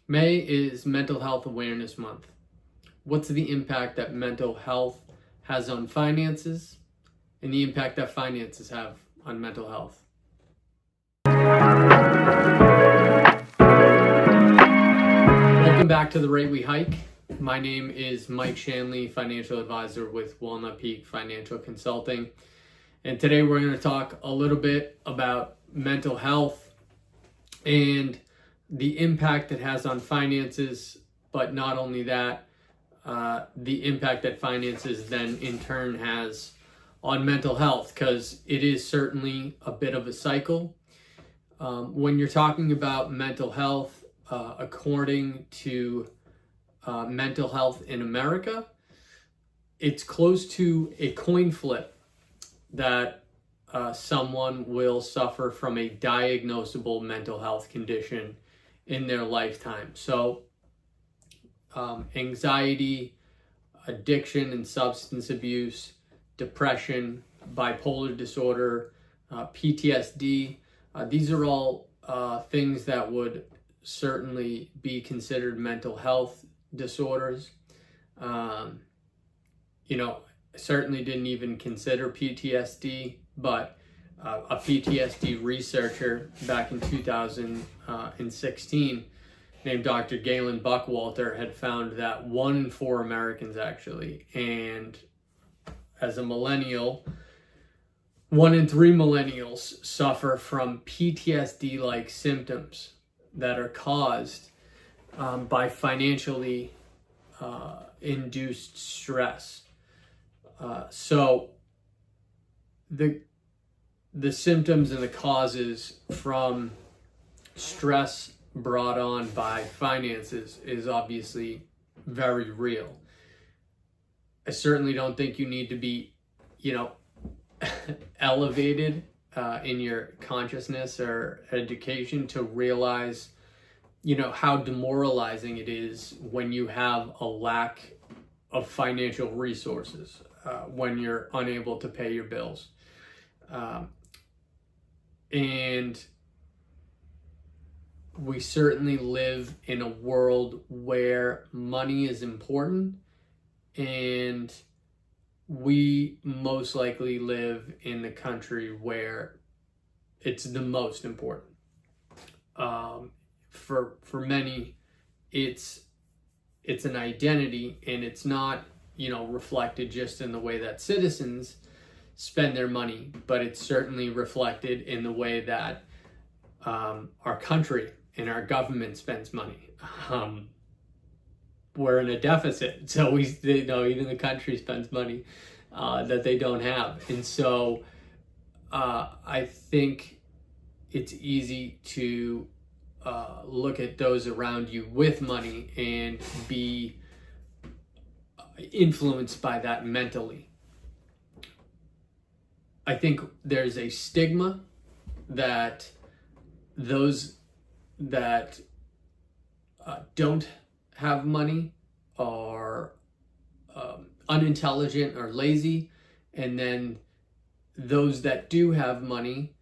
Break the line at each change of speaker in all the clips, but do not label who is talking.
May is Mental Health Awareness Month. What's the impact that mental health has on finances and the impact that finances have on mental health? Welcome back to The Rate We Hike. My name is Mike Shanley, financial advisor with Walnut Peak Financial Consulting. And today we're going to talk a little bit about mental health and the impact it has on finances, but not only that, the impact that finances then in turn has on mental health, because it is certainly a bit of a cycle. When you're talking about mental health, according to Mental Health in America, it's close to a coin flip that someone will suffer from a diagnosable mental health condition in their lifetime. So anxiety, addiction and substance abuse, depression, bipolar disorder, PTSD, these are all things that would certainly be considered mental health disorders. I certainly didn't even consider PTSD, but a PTSD researcher back in 2016 named Dr. Galen Buckwalter had found that 1 in 4 Americans actually, and as a millennial, 1 in 3 millennials suffer from PTSD-like symptoms that are caused by financially induced stress. So the symptoms and the causes from stress brought on by finances is obviously very real. I certainly don't think you need to be, elevated in your consciousness or education to realize, how demoralizing it is when you have a lack of financial resources, when you're unable to pay your bills. And we certainly live in a world where money is important, and we most likely live in the country where it's the most important. For many, it's an identity, and it's not, reflected just in the way that citizens spend their money, but it's certainly reflected in the way that our country and our government spends money. We're in a deficit, so even the country spends money that they don't have, and so I think it's easy to look at those around you with money and be influenced by that mentally. I think there's a stigma that those that don't have money are unintelligent or lazy, and then those that do have money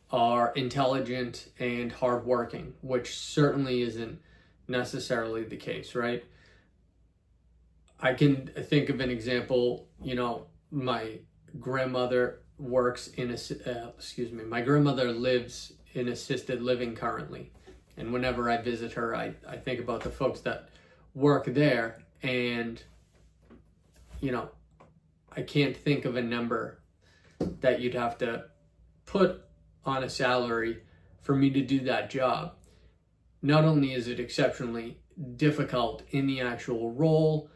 are intelligent and hardworking, which certainly isn't necessarily the case, right? I can think of an example. My grandmother works in my grandmother lives in assisted living currently, and whenever I visit her, I think about the folks that work there, and I can't think of a number that you'd have to put on a salary for me to do that job. Not only is it exceptionally difficult in the actual role,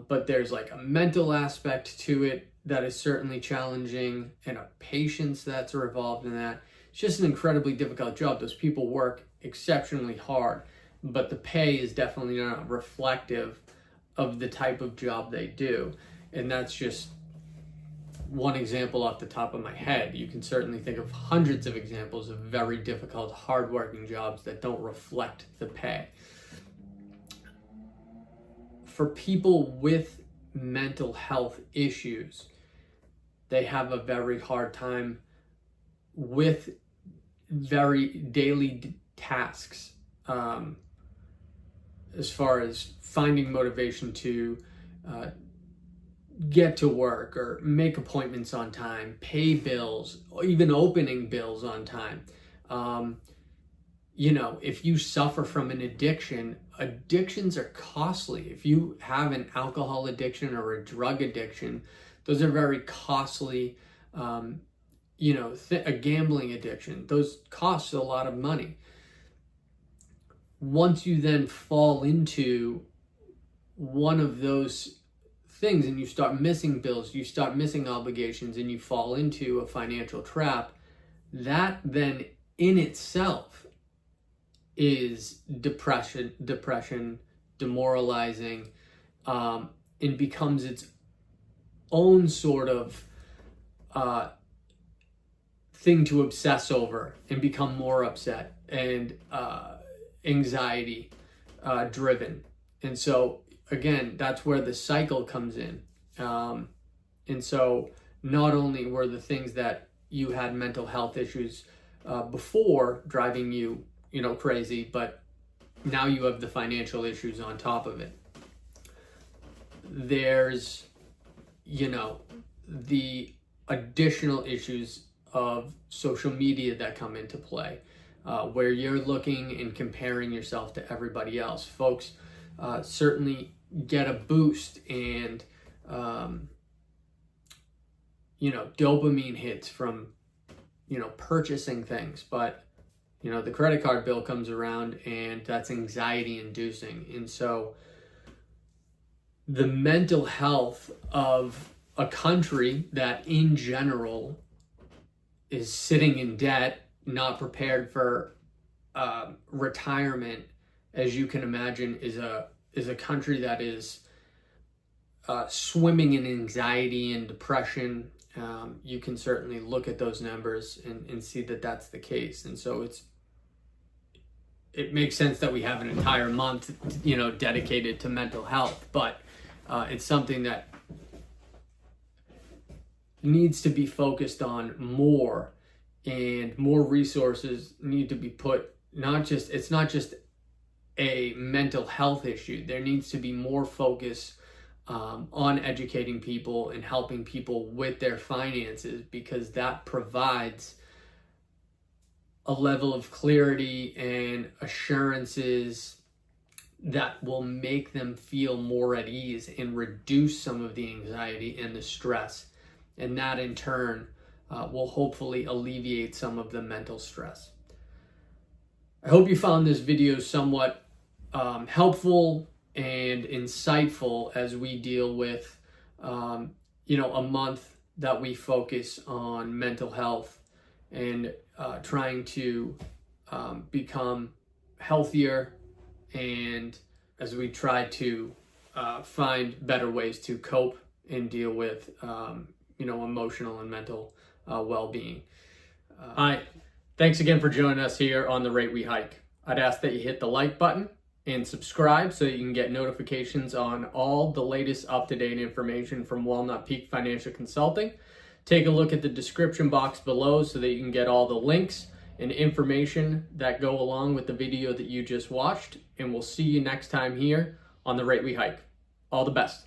but there's like a mental aspect to it that is certainly challenging, and a patience that's involved in that. It's just an incredibly difficult job. Those people work exceptionally hard, but the pay is definitely not reflective of the type of job they do. And that's just one example off the top of my head. You can certainly think of hundreds of examples of very difficult, hardworking jobs that don't reflect the pay. For people with mental health issues, they have a very hard time with very daily tasks. as far as finding motivation to get to work or make appointments on time, pay bills, or even opening bills on time. If you suffer from an addiction, addictions are costly. If you have an alcohol addiction or a drug addiction, those are very costly. A gambling addiction, those cost a lot of money. Once you then fall into one of those things and you start missing bills, you start missing obligations, and you fall into a financial trap, that then in itself is depression, demoralizing, and becomes its own sort of thing to obsess over and become more upset and anxiety driven. And so again, that's where the cycle comes in. And so not only were the things that you had mental health issues before driving you, crazy, but now you have the financial issues on top of it. There's, the additional issues of social media that come into play, where you're looking and comparing yourself to everybody else. Folks certainly get a boost and, dopamine hits from, purchasing things, but, the credit card bill comes around and that's anxiety inducing. And so the mental health of a country that in general is sitting in debt, not prepared for retirement, as you can imagine, is a country that is swimming in anxiety and depression. You can certainly look at those numbers and see that that's the case. And so it makes sense that we have an entire month, dedicated to mental health, but it's something that needs to be focused on more, and more resources need to be put. It's not just a mental health issue. There needs to be more focus on educating people and helping people with their finances, because that provides a level of clarity and assurances that will make them feel more at ease and reduce some of the anxiety and the stress. And that in turn will hopefully alleviate some of the mental stress. I hope you found this video somewhat helpful and insightful as we deal with, a month that we focus on mental health and trying to become healthier, and as we try to find better ways to cope and deal with, emotional and mental well-being. All right. Thanks again for joining us here on The Rate We Hike. I'd ask that you hit the like button and subscribe so that you can get notifications on all the latest up-to-date information from Walnut Peak Financial Consulting. Take a look at the description box below so that you can get all the links and information that go along with the video that you just watched. And we'll see you next time here on The Rate We Hike. All the best.